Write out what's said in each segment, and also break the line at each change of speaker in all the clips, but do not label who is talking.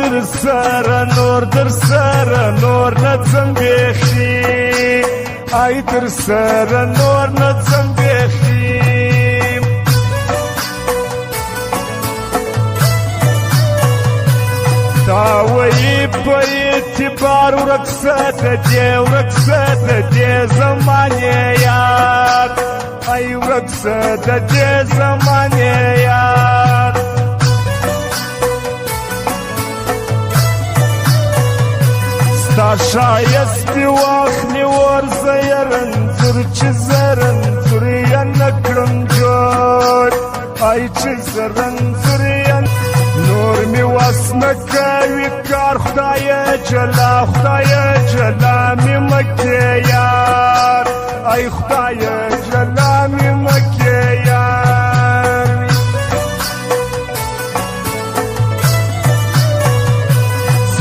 در سره نور در سره نور نځم بیخي ای در سره نور نځم بیخي تا وایي په اعتبار ورک شه د دې ورک شه د دې زمانې یار ای ورک شه د دې زمانې یار ستا ښایست واخلي ورځه یې رنځور چې زه رنځور یې نه کړم جوړ ای چې زه رنځور یې نور می وس نه کوي کار خدایه جلا خدایه جلا می مکې یار ای خدایه جلا می مکې یار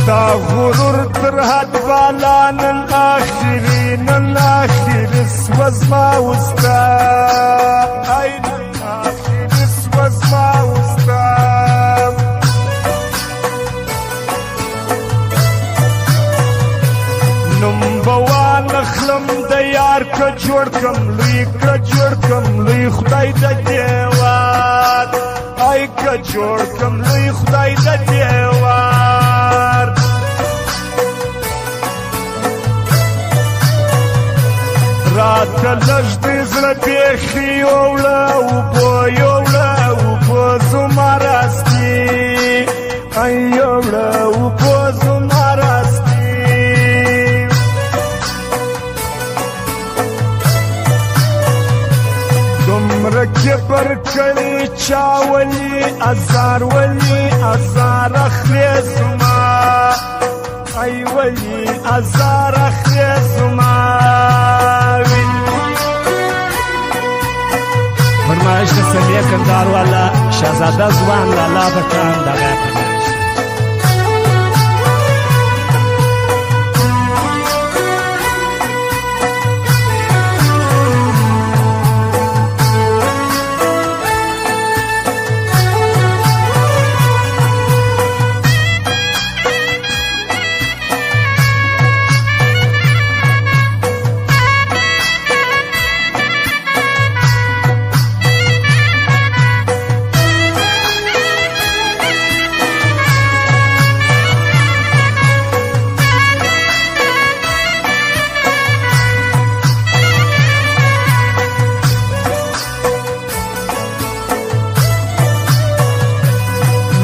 ستا غرور تر حد بالا نن آخري نن آخري سوه زما وستا ای نن آخري سوه زما وستا نمبوان اخلم د یار که جوړ کم لوی که جوړ کم لوی خدای د دیوار ای که جوړ کم لوی خدای د دیوار راته لږ د زړه بیخي یوړه اوبه یوړه اوبه زما راستي ای یوړه اوبه زما راستي کبر کړي چا ولي ازار ولي ازار اخلي زما ای ولي ازار اخلي زما
فرمایش د سمیه کندهار والا شهزاده ځوان لالا بټان دغه فرمایش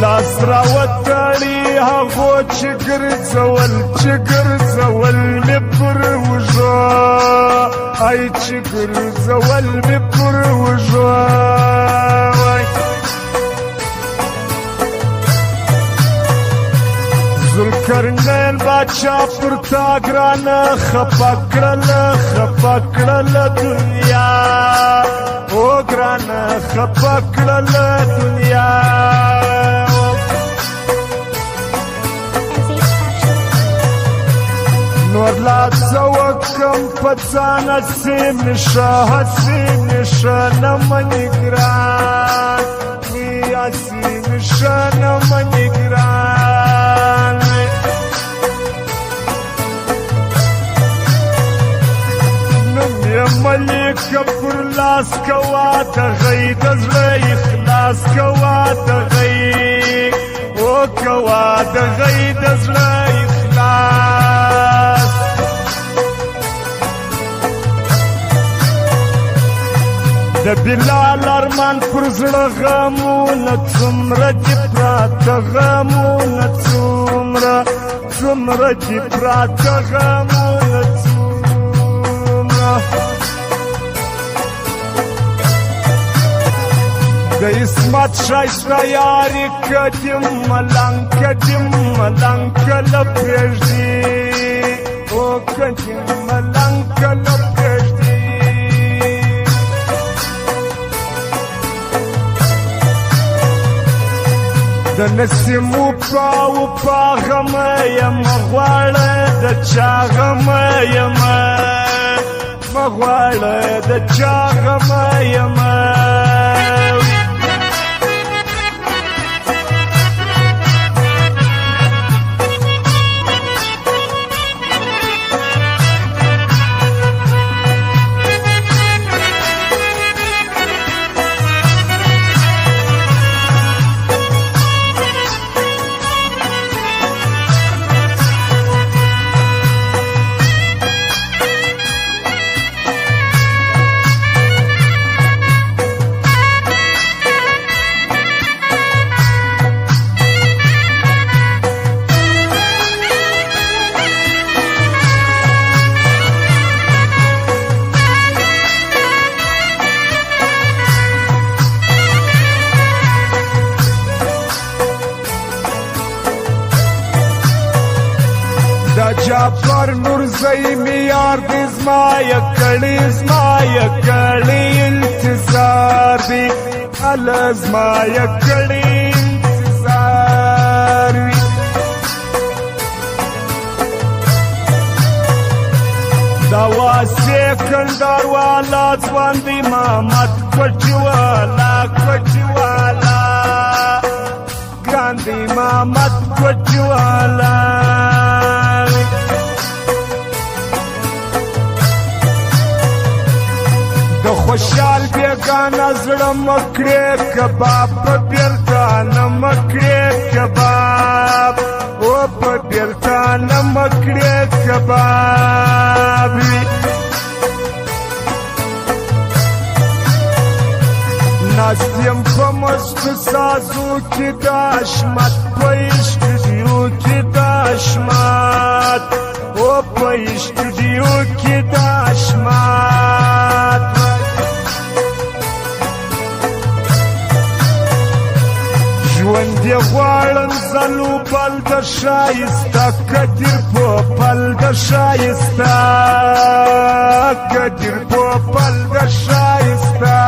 لاس راوتړي هغو چې ګرځول مې پر وژو ای چې ګرځول مې پر وژو ذوالقرنین باچا پر تا ګرانه خفه کړله دنیا او ګرانه خفه کړله دنیا نور لا څه وکړم په ځان هسې مې شه نه منې ګران هسې مې شه نه منې ګران نوم یې ملیکه پر لاس کوه د غی د زړه اخلاص کوه د غی او کوه د غی د زړه اخلاص د بلال ارمان پر زړه غمونه څومره دي پراته غمونه څومره دي پراته غمونه څومره د عصمت ښایسته یاري کدیم ملنګ کله پرېږدي او کدیم ملنګ کله پرېږدي د نسیمو په غمه یم غواړه د چا غمه یم غواړه د چا غمه یم جعفر نورزی میار دی زما یکړی انتظار دی ال زما یکړی انتظار وی دا واسه کندار والا ځوان دی محمد کوټی والا ګاندی محمد کوټی والا د خوشحال بیگانه زړه مکړې کباب په بیلتانه مکړې کباب او په بیلتانه مکړې کباب ناستیم په مستو سازو کې د حشمت په اسټوډیو کې د حشمت او په اسټوډیو کې د حشمت ژوند یې غواړم زلو بل د ښایسته کدیر په پل د ښایسته کدیر په پل د ښایسته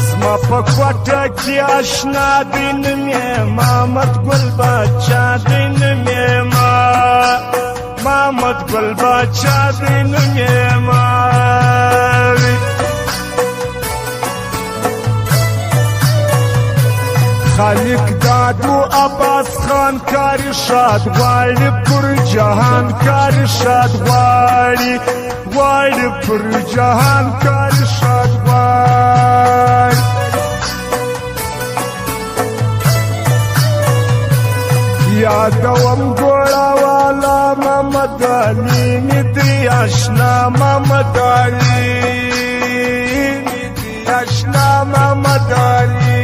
زما په کوټه کې اشنا دی نوم یې محمد ګل باچا دی نوم یې محمد ګل باچا دی نوم یې خالق دادو عباس خان کاری شاد غواړي پر جهان کاری شاد غواړي پر جهان کاری شاد غواړي یادوم ګوړه والا محمد علي ندی آشنا محمد علي ندی آشنا محمد علي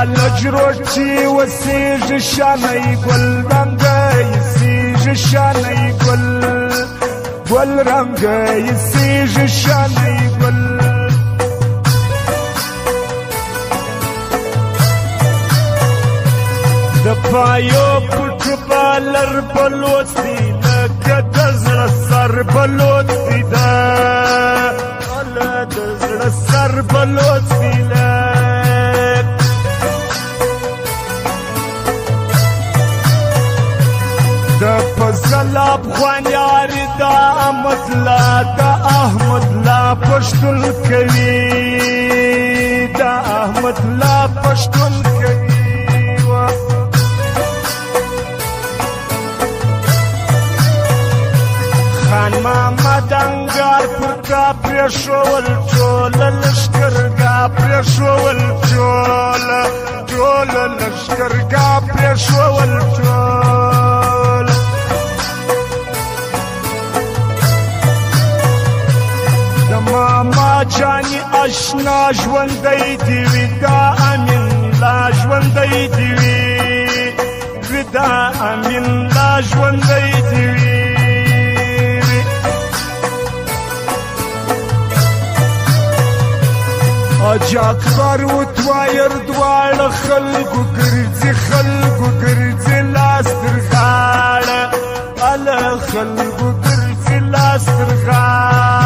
لجروچی وسیج شانای گل رنگای سیج شانای گل رنگای سیج شانای گل د پایو پټ بالر بلوتی لکه د زړه سر بلوتی دا الله د زړه سر بلوتی فضل افغان یاری دا احمد لا پښتون کوي دا احمد لا پښتون کوي خان محمد انګار پر کا پرېښول ټول لښکرګا پرېښول ټول لښکرګا پرېښول ټول ماما جانی اشنا ژوندی دی وي دا امین لا ژوندی دی وي دا امین لا ژوندی دی وي اجاکبر وتوایر دواړه خلکو ګرځي لاس تر غاړه اله خلکو ګرځي لاس تر غاړه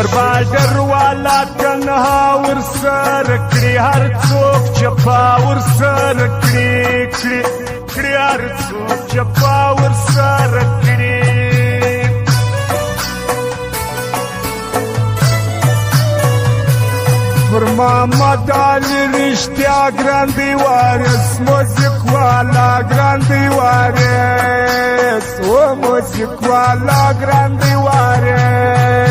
شیر بادر والا تنها ورسر کړي هر څوک چپا ورسر کړي هر څوک چپا ورسر کړي پر محمد علي رښتیا ګران دی وارث موزیک والا ګران دی وارث او موزیک والا ګران دی وارث